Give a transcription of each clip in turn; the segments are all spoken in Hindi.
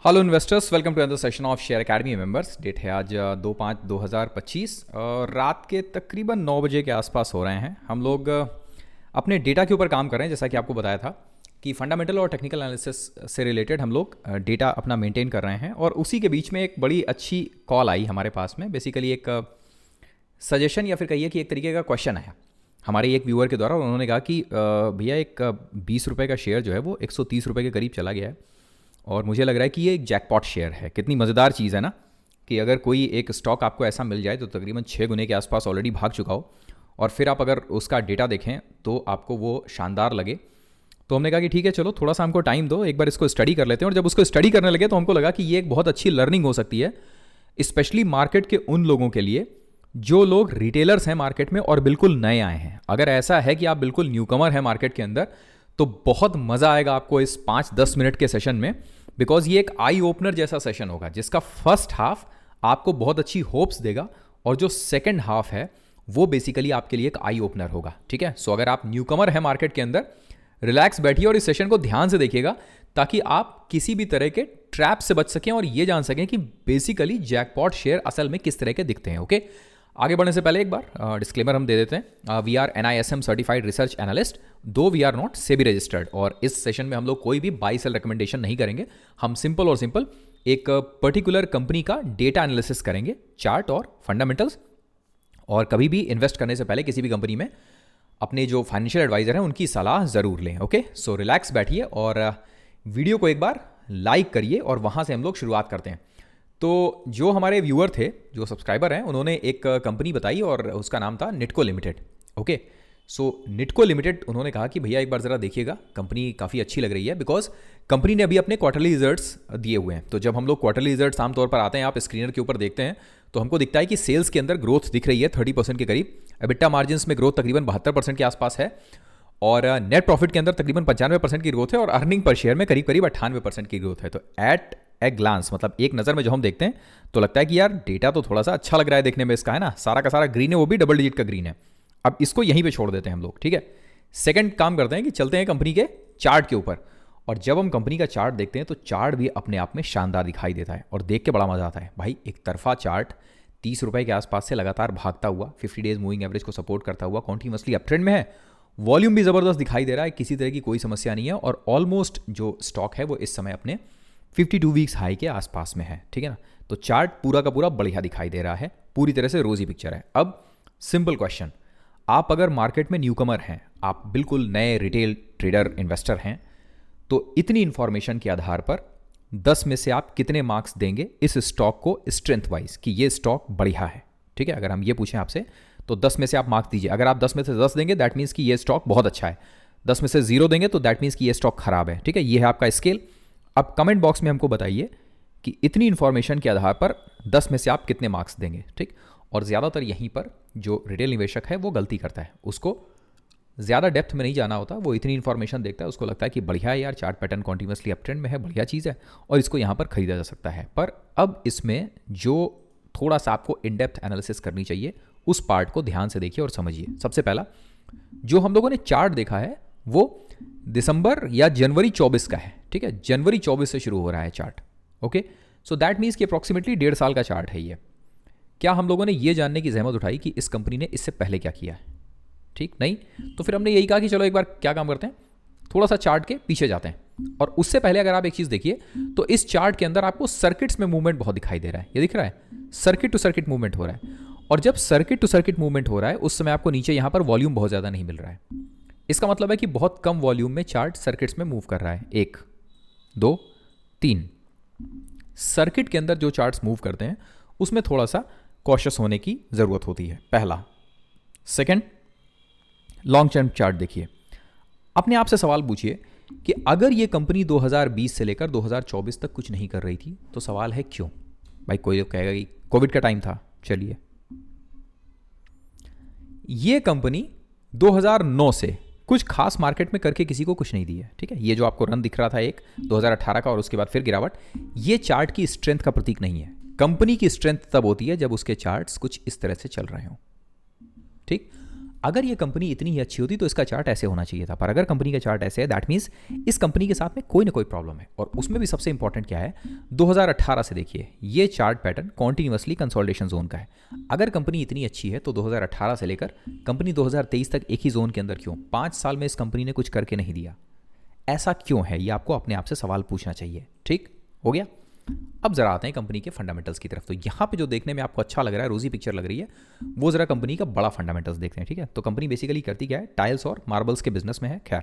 Hello investors, welcome to another session of share academy members. Date है आज 2/5/2025 और रात के तकरीबन 9 बजे के आसपास हो रहे हैं। हम लोग अपने डेटा के ऊपर काम कर रहे हैं। जैसा कि आपको बताया था कि फंडामेंटल और टेक्निकल एनालिसिस से रिलेटेड हम लोग डेटा अपना मेंटेन कर रहे हैं और उसी के बीच में एक बड़ी अच्छी कॉल आई हमारे पास में। बेसिकली एक सजेशन या फिर कहिए कि एक तरीके का क्वेश्चन आया हमारे एक व्यूअर के द्वारा। उन्होंने कहा कि भैया एक 20 रुपये का शेयर जो है वो 130 रुपये के करीब चला गया है और मुझे लग रहा है कि ये एक जैकपॉट शेयर है। कितनी मज़ेदार चीज़ है ना कि अगर कोई एक स्टॉक आपको ऐसा मिल जाए तो तकरीबन 6 गुने के आसपास ऑलरेडी भाग चुका हो और फिर आप अगर उसका डेटा देखें तो आपको वो शानदार लगे। तो हमने कहा कि ठीक है, चलो थोड़ा सा हमको टाइम दो, एक बार इसको स्टडी कर लेते हैं। और जब उसको स्टडी करने लगे तो हमको लगा कि ये एक बहुत अच्छी लर्निंग हो सकती है, स्पेशली मार्केट के उन लोगों के लिए जो लोग रिटेलर्स हैं मार्केट में और बिल्कुल नए आए हैं। अगर ऐसा है कि आप बिल्कुल न्यूकमर हैं मार्केट के अंदर तो बहुत मज़ा आएगा आपको इस 5-10 मिनट के सेशन में, बिकॉज ये एक आई ओपनर जैसा सेशन होगा जिसका फर्स्ट हाफ आपको बहुत अच्छी होप्स देगा और जो सेकंड हाफ है वो बेसिकली आपके लिए एक आई ओपनर होगा। ठीक है, सो अगर आप न्यूकमर हैं मार्केट के अंदर, रिलैक्स बैठिए और इस सेशन को ध्यान से देखिएगा ताकि आप किसी भी तरह के ट्रैप से बच सकें और ये जान सकें कि बेसिकली जैकपॉट शेयर असल में किस तरह के दिखते हैं। ओके, आगे बढ़ने से पहले एक बार डिस्क्लेमर हम दे देते हैं। We are NISM certified research analyst, though we are not SEBI registered. और इस सेशन में हम लोग कोई भी बाई सेल रिकमेंडेशन नहीं करेंगे। हम सिंपल और सिंपल एक पर्टिकुलर कंपनी का डेटा एनालिसिस करेंगे, चार्ट और फंडामेंटल्स। और कभी भी इन्वेस्ट करने से पहले किसी भी कंपनी में अपने जो फाइनेंशियल एडवाइजर हैं उनकी सलाह ज़रूर लें। ओके, सो रिलैक्स बैठिए और वीडियो को एक बार लाइक करिए और वहाँ से हम लोग शुरुआत करते हैं। तो जो हमारे व्यूअर थे, जो सब्सक्राइबर हैं, उन्होंने एक कंपनी बताई और उसका नाम था निटको लिमिटेड। ओके, सो निटको लिमिटेड उन्होंने कहा कि भैया एक बार ज़रा देखिएगा, कंपनी काफ़ी अच्छी लग रही है बिकॉज कंपनी ने अभी अपने क्वार्टरली रिजल्ट्स दिए हुए हैं। तो जब हम लोग क्वार्टरली रिजल्ट्स आमतौर पर आते हैं, आप स्क्रीनर के ऊपर देखते हैं तो हमको दिखता है कि सेल्स के अंदर ग्रोथ दिख रही है 30% के करीब, एबिटा मार्जिन में ग्रोथ तकरीबन 72% के आसपास है और नेट प्रॉफिट के अंदर तकरीबन 95% की ग्रोथ है और अर्निंग पर शेयर में करीब करीब 98% की ग्रोथ है। तो एट ए ग्लांस, मतलब एक नज़र में जो हम देखते हैं तो लगता है कि यार डेटा तो थोड़ा सा अच्छा लग रहा है देखने में इसका, है ना। सारा का सारा ग्रीन है, वो भी डबल डिजिट का ग्रीन है। अब इसको यहीं पे छोड़ देते हैं हम लोग। ठीक है, सेकंड काम करते हैं कि चलते हैं कंपनी के चार्ट के ऊपर। और जब हम कंपनी का चार्ट देखते हैं तो चार्ट भी अपने आप में शानदार दिखाई देता है और देख के बड़ा मजा आता है। भाई एक तरफा चार्ट 30 रुपए के आसपास से लगातार भागता हुआ 50 डेज मूविंग एवरेज को सपोर्ट करता हुआ कॉन्टिन्यूसली अप ट्रेंड में है। वॉल्यूम भी ज़बरदस्त दिखाई दे रहा है, किसी तरह की कोई समस्या नहीं है और ऑलमोस्ट जो स्टॉक है वो इस समय अपने 52 वीक्स हाई के आसपास में है। ठीक है ना, तो चार्ट पूरा का पूरा बढ़िया दिखाई दे रहा है, पूरी तरह से रोजी पिक्चर है। अब सिंपल क्वेश्चन, आप अगर मार्केट में न्यूकमर हैं, आप बिल्कुल नए रिटेल ट्रेडर इन्वेस्टर हैं, तो इतनी इंफॉर्मेशन के आधार पर 10 में से आप कितने मार्क्स देंगे इस स्टॉक को स्ट्रेंथ वाइज कि ये स्टॉक बढ़िया है। ठीक है, अगर हम ये पूछें आपसे तो 10 में से आप मार्क्स दीजिए। अगर आप 10 में से 10 देंगे दैट मीन्स कि ये स्टॉक बहुत अच्छा है, 10 में से 0 देंगे तो दैट मीन्स कि ये स्टॉक खराब है। ठीक है, ये है आपका स्केल। अब कमेंट बॉक्स में हमको बताइए कि इतनी इंफॉर्मेशन के आधार पर 10 में से आप कितने मार्क्स देंगे। ठीक, और ज़्यादातर यहीं पर जो रिटेल निवेशक है वो गलती करता है, उसको ज़्यादा डेप्थ में नहीं जाना होता, वो इतनी इन्फॉर्मेशन देखता है, उसको लगता है कि बढ़िया है यार, chart pattern continuously up trend में है, बढ़िया चीज़ है और इसको यहाँ पर खरीदा जा सकता है। पर अब इसमें जो थोड़ा सा आपको इन डेप्थ एनालिसिस करनी चाहिए उस पार्ट को ध्यान से देखिए और समझिए। सबसे पहला जो हम लोगों ने चार्ट देखा है वो दिसंबर या जनवरी 24 का है। ठीक है, जनवरी 24 से शुरू हो रहा है chart. Okay, so that means कि अप्रॉक्सीमेटली 1.5 साल का चार्ट है ये। क्या हम लोगों ने ये जानने की जहमत उठाई कि इस कंपनी ने इससे पहले क्या किया है? ठीक नहीं, तो फिर हमने यही कहा कि चलो एक बार क्या काम करते हैं, थोड़ा सा चार्ट के पीछे जाते हैं। और उससे पहले अगर आप एक चीज़ देखिए तो इस चार्ट के अंदर आपको सर्किट्स में मूवमेंट बहुत दिखाई दे रहा है। ये दिख रहा है, सर्किट टू सर्किट मूवमेंट हो रहा है। और जब सर्किट टू सर्किट मूवमेंट हो रहा है उस समय आपको नीचे यहाँ पर वॉल्यूम बहुत ज़्यादा नहीं मिल रहा है। इसका मतलब है कि बहुत कम वॉल्यूम में चार्ट सर्किट्स में मूव कर रहा है। 1 2 3 सर्किट के अंदर जो चार्ट्स मूव करते हैं उसमें थोड़ा सा कॉशियस होने की ज़रूरत होती है, पहला। सेकंड, लॉन्ग टर्म चार्ट देखिए, अपने आप से सवाल पूछिए कि अगर ये कंपनी 2020 से लेकर 2024 तक कुछ नहीं कर रही थी तो सवाल है क्यों? भाई कोई तो कहेगा कि कोविड का टाइम था। चलिए, ये कंपनी 2009 से कुछ खास मार्केट में करके किसी को कुछ नहीं दी है। ठीक है, ये जो आपको रन दिख रहा था एक 2018 का और उसके बाद फिर गिरावट, ये चार्ट की स्ट्रेंथ का प्रतीक नहीं है। कंपनी की स्ट्रेंथ तब होती है जब उसके चार्ट्स कुछ इस तरह से चल रहे हों। ठीक, अगर ये कंपनी इतनी ही अच्छी होती तो इसका चार्ट ऐसे होना चाहिए था, पर अगर कंपनी का चार्ट ऐसे है दैट मीन्स इस कंपनी के साथ में कोई ना कोई प्रॉब्लम है। और उसमें भी सबसे इंपॉर्टेंट क्या है, 2018 से देखिए ये chart pattern continuously consolidation zone का है। अगर कंपनी इतनी अच्छी है तो 2018 से लेकर कंपनी 2023 तक एक ही जोन के अंदर क्यों? 5 साल में इस कंपनी ने कुछ करके नहीं दिया, ऐसा क्यों है? ये आपको अपने आप से सवाल पूछना चाहिए। ठीक हो गया। अब जरा आते हैं कंपनी के फंडामेंटल्स की तरफ। तो यहाँ पे जो देखने में आपको अच्छा लग रहा है, रोजी पिक्चर लग रही है, वो जरा कंपनी का बड़ा फंडामेंटल्स देखते हैं। ठीक है, तो कंपनी बेसिकली करती क्या है, टाइल्स और मार्बल्स के बिजनेस में है। खैर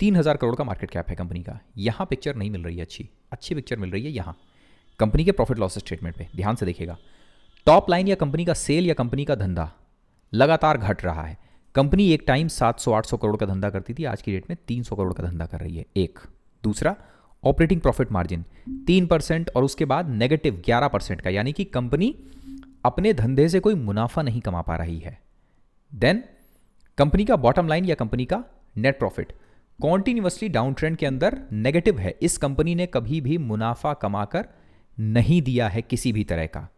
3000 करोड़ का मार्केट कैप है कंपनी का। यहाँ पिक्चर नहीं मिल रही है, अच्छी पिक्चर मिल रही है यहाँ कंपनी के प्रॉफिट लॉस स्टेटमेंट पे। ध्यान से देखिएगा, टॉप लाइन या कंपनी का सेल या कंपनी का धंधा लगातार घट रहा है। कंपनी एक टाइम 700-800 करोड़ का धंधा करती थी, आज की डेट में 300 करोड़ का धंधा कर रही है। एक दूसरा, ऑपरेटिंग प्रॉफिट मार्जिन 3% और उसके बाद नेगेटिव 11% का, यानी कि कंपनी अपने धंधे से कोई मुनाफा नहीं कमा पा रही है। देन कंपनी का बॉटम लाइन या कंपनी का net profit continuously down trend के अंदर नेगेटिव है। इस कंपनी ने कभी भी मुनाफा कमाकर नहीं दिया है किसी भी तरह का।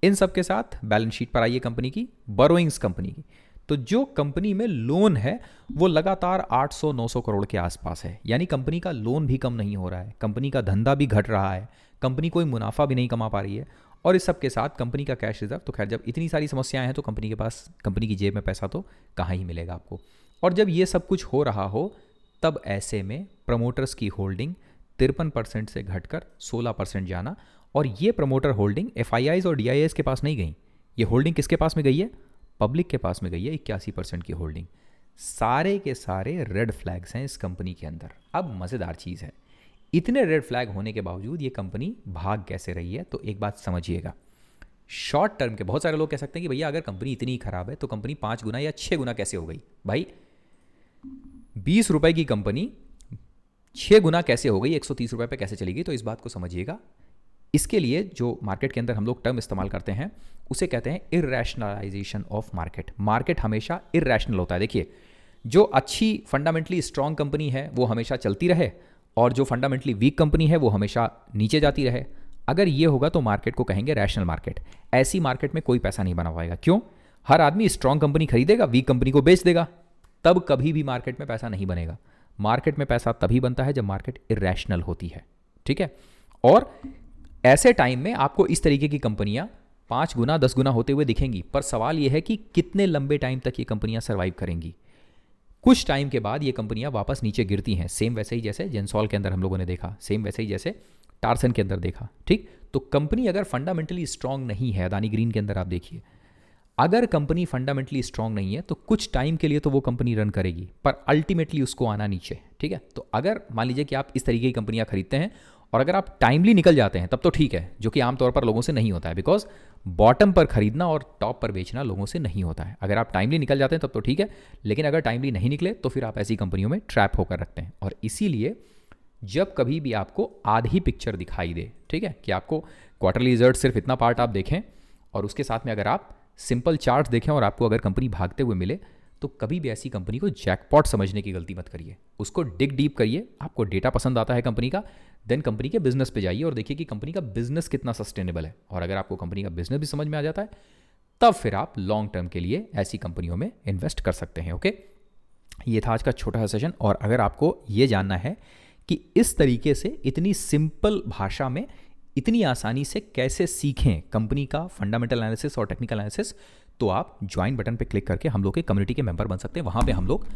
इन सब के साथ बैलेंस शीट पर आइए कंपनी की, बोरोइंग्स कंपनी की, तो जो कंपनी में लोन है वो लगातार 800-900 करोड़ के आसपास है, यानी कंपनी का लोन भी कम नहीं हो रहा है, कंपनी का धंधा भी घट रहा है, कंपनी कोई मुनाफा भी नहीं कमा पा रही है। और इस सब के साथ कंपनी का कैश रिजर्व, तो खैर जब इतनी सारी समस्याएं हैं तो कंपनी के पास, कंपनी की जेब में पैसा तो कहाँ ही मिलेगा आपको। और जब ये सब कुछ हो रहा हो तब ऐसे में प्रमोटर्स की होल्डिंग 53% से घटकर 16% जाना, और ये प्रमोटर होल्डिंग FIIs और DIIs के पास नहीं गई, ये होल्डिंग किसके पास में गई है? पब्लिक के पास में गई है। 81% की होल्डिंग। सारे के सारे रेड फ्लैग्स हैं इस कंपनी के अंदर। अब मज़ेदार चीज़ है, इतने रेड फ्लैग होने के बावजूद ये कंपनी भाग कैसे रही है? तो एक बात समझिएगा, शॉर्ट टर्म के बहुत सारे लोग कह सकते हैं कि भैया अगर कंपनी इतनी खराब है तो कंपनी 5 गुना या 6 गुना कैसे हो गई? भाई 20 रुपए की कंपनी 6 गुना कैसे हो गई, 130 रुपए पे कैसे चली गई? तो इस बात को समझिएगा। इसके लिए जो मार्केट के अंदर हम लोग टर्म इस्तेमाल करते हैं उसे कहते हैं इरैशनलाइजेशन ऑफ मार्केट। मार्केट हमेशा इरैशनल होता है। देखिए, जो अच्छी फंडामेंटली स्ट्रांग कंपनी है वो हमेशा चलती रहे, और जो फंडामेंटली वीक कंपनी है वो हमेशा नीचे जाती रहे। अगर ये होगा तो मार्केट को कहेंगे रैशनल मार्केट। ऐसी मार्केट में कोई पैसा नहीं बना पाएगा। क्यों? हर आदमी स्ट्रांग कंपनी खरीदेगा, वीक कंपनी को बेच देगा, तब कभी भी मार्केट में पैसा नहीं बनेगा। मार्केट में पैसा तभी बनता है जब मार्केट इरैशनल होती है। ठीक है, और ऐसे टाइम में आपको इस तरीके की कंपनियां 5 गुना 10 गुना होते हुए दिखेंगी, पर सवाल यह है कि कितने लंबे टाइम तक ये कंपनियां सर्वाइव करेंगी। कुछ टाइम के बाद ये कंपनियां वापस नीचे गिरती हैं, सेम वैसे ही जैसे जेंसॉल के अंदर हम लोगों ने देखा, सेम वैसे ही जैसे टार्सन के अंदर देखा। ठीक, तो कंपनी अगर फंडामेंटली स्ट्रांग नहीं है, अदानी ग्रीन के अंदर आप देखिए, अगर कंपनी फंडामेंटली स्ट्रांग नहीं है तो कुछ टाइम के लिए तो वो कंपनी रन करेगी, पर अल्टीमेटली उसको आना नीचे। ठीक है, तो अगर मान लीजिए कि आप इस तरीके की कंपनियां खरीदते हैं और अगर आप टाइमली निकल जाते हैं तब तो ठीक है, जो कि आमतौर पर लोगों से नहीं होता है, बिकॉज बॉटम पर खरीदना और टॉप पर बेचना लोगों से नहीं होता है। अगर आप टाइमली निकल जाते हैं तब तो ठीक है, लेकिन अगर टाइमली नहीं निकले तो फिर आप ऐसी कंपनियों में ट्रैप होकर रखते हैं। और इसीलिए जब कभी भी आपको आधी पिक्चर दिखाई दे, ठीक है, कि आपको क्वार्टरली रिजल्ट सिर्फ इतना पार्ट आप देखें और उसके साथ में अगर आप सिंपल चार्ट देखें और आपको अगर कंपनी भागते हुए मिले, तो कभी भी ऐसी कंपनी को जैकपॉट समझने की गलती मत करिए। उसको डिग डीप करिए। आपको डेटा पसंद आता है कंपनी का, देन कंपनी के बिजनेस पे जाइए और देखिए कि कंपनी का बिजनेस कितना सस्टेनेबल है। और अगर आपको कंपनी का बिजनेस भी समझ में आ जाता है तब फिर आप लॉन्ग टर्म के लिए ऐसी कंपनियों में इन्वेस्ट कर सकते हैं। ओके, ये था आज का छोटा सा सेशन। और अगर आपको ये जानना है कि इस तरीके से इतनी सिंपल भाषा में इतनी आसानी से कैसे सीखें कंपनी का फंडामेंटल एनालिसिस और टेक्निकल एनालिसिस, तो आप ज्वाइन बटन पे क्लिक करके हम लोग के कम्युनिटी के मेंबर बन सकते हैं। वहाँ पे हम लोग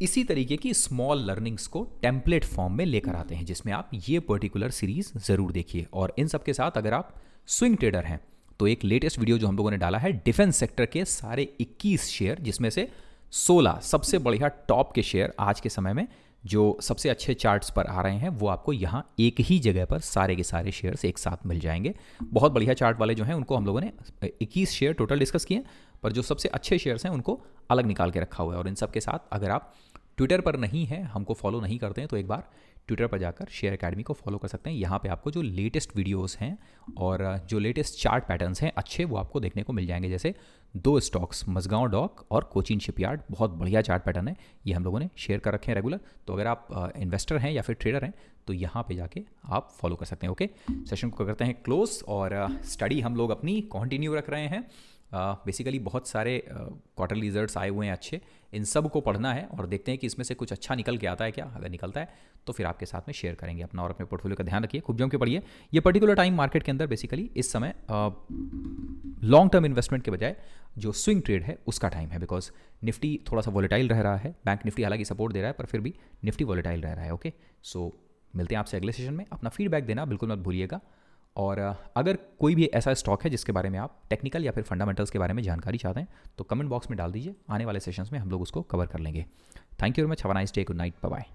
इसी तरीके की स्मॉल लर्निंग्स को टेम्पलेट फॉर्म में लेकर आते हैं, जिसमें आप ये पर्टिकुलर सीरीज ज़रूर देखिए। और इन सब के साथ अगर आप स्विंग ट्रेडर हैं तो एक लेटेस्ट वीडियो जो हम लोगों ने डाला है डिफेंस सेक्टर के सारे 21 शेयर, जिसमें से 16 सबसे बढ़िया टॉप के शेयर आज के समय में जो सबसे अच्छे चार्ट्स पर आ रहे हैं, वो आपको यहाँ एक ही जगह पर सारे के सारे शेयर्स एक साथ मिल जाएंगे। बहुत बढ़िया चार्ट वाले जो हैं उनको हम लोगों ने 21 शेयर टोटल डिस्कस किए, पर जो सबसे अच्छे शेयर्स हैं उनको अलग निकाल के रखा हुआ है। और इन सब के साथ अगर आप ट्विटर पर नहीं हैं, हमको फॉलो नहीं करते हैं, तो एक बार ट्विटर पर जाकर शेयर एकेडमी को फॉलो कर सकते हैं। यहाँ पे आपको जो लेटेस्ट वीडियोस हैं और जो लेटेस्ट चार्ट पैटर्न्स हैं अच्छे, वो आपको देखने को मिल जाएंगे। जैसे 2 स्टॉक्स, मझगांव डॉक और कोचीन शिपयार्ड, बहुत बढ़िया चार्ट पैटर्न है, ये हम लोगों ने शेयर कर रखे हैं रेगुलर। तो अगर आप इन्वेस्टर हैं या फिर ट्रेडर हैं तो यहाँ पे जाके आप फॉलो कर सकते हैं। ओके, सेशन को करते हैं क्लोज और स्टडी हम लोग अपनी कंटिन्यू रख रहे हैं। बेसिकली बहुत सारे क्वार्टरली रिजल्ट्स आए हुए हैं अच्छे, इन सब को पढ़ना है और देखते हैं कि इसमें से कुछ अच्छा निकल के आता है क्या। अगर निकलता है तो फिर आपके साथ में शेयर करेंगे अपना, और अपने पोर्टफोलियो का ध्यान रखिए, खूब जम के पढ़िए। ये पर्टिकुलर टाइम मार्केट के अंदर बेसिकली इस समय लॉन्ग टर्म इन्वेस्टमेंट के बजाय जो स्विंग ट्रेड है उसका टाइम है, बिकॉज निफ्टी थोड़ा सा वॉलेटाइल रह रहा है। बैंक निफ्टी हालांकि सपोर्ट दे रहा है पर फिर भी निफ्टी वॉलेटाइल रह रहा है। ओके, सो मिलते हैं आपसे अगले सेशन में। अपना फीडबैक देना बिल्कुल मत भूलिएगा, और अगर कोई भी ऐसा स्टॉक है जिसके बारे में आप टेक्निकल या फिर फंडामेंटल्स के बारे में जानकारी चाहते हैं तो कमेंट बॉक्स में डाल दीजिए, आने वाले सेशंस में हम लोग उसको कवर कर लेंगे। Thank you very much, have a nice day, good night, bye bye.